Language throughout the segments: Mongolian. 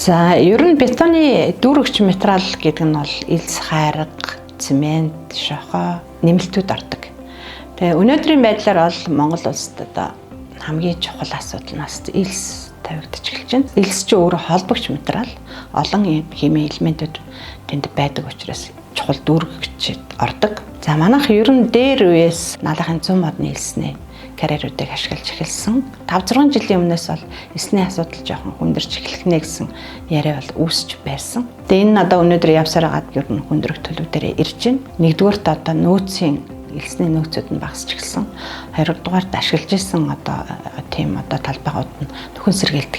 За ер нь бетоны дүүрэгч материал гэдэг нь бол элс хайрга, цемент, шохоо нэмэлтүүд ордог. Тэгээ өнөөдрийн байдлаар бол Монгол улсад одоо хамгийн чухал асуудал нь элс тавигдаж эхэлж байна. Элс чинь өөрөө холбогч материал, олон химийн элементүүд тэнд байдаг учраас чухал дүүрэгчд ордог. За манайх ер нь дээр үеэс наалахын 100 модны элснээ карьеруудыг ашиглаж эхэлсэн. 5-6 жилийн өмнөөс бол элсний асуудал жоохон хүндэрч эхлэх нэ гэсэн яриа бол үүсч байсан. Тэгээ энэ одоо өнөөдөр явсаар байгаад ер нь хүндрэх төлөвдөрөө ирж байна. Нэгдүгээрт одоо нөөцийн элсний нөөцүүд нь багасч эхэлсэн. Хоёрдугаарт ашиглаж исэн одоо тийм одоо талбайгууд нь нөхөн сэргээлт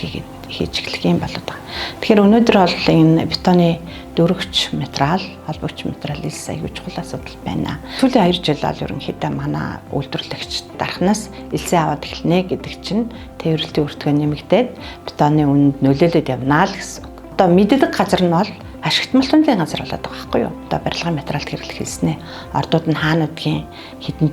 хийж эхлэх юм болоод байгаа. Тэгэхээр өнөөдөр бол энэ бетоны дүүрэгч материал, холбогч материал элс аягүй чухал асуудал байна. Сүүлийн 2 жил бол ерөнхийдөө манай үйлдвэрлэгч дарахнаас элсээ аваад эхэлнэ гэдэг чинь тээвэрлэлтийн өртгөө нэмэгдээд бетоны үнэнд нөлөөлөд явнаа л гэсэн. Одоо мэддэг газар нь бол ашигтмалтын газар болоод байгаа байхгүй юу? Одоо барилгын материалд хэрэглэх хэлснэ. Ордууд нь хаануудгийн хэдэн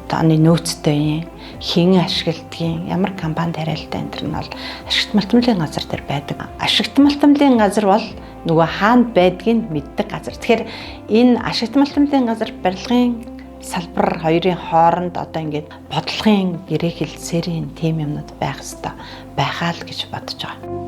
тооны нөөцтэй юм, хэн ашигладгийн, ямар компани тариалтай энэ нь бол ашигтмалтын газар дээр байдаг. Ашигтмалтын газар бол нөгөө хаана байдгийг мэддэг газар. Тэгэхээр энэ ашигтмалтын газар барилгын салбар хоёрын хооронд одоо ингээд бодлогын гэрээ хэлсэрийн тим юмнууд байх хэвээр байхаа л гэж бодож байгаа.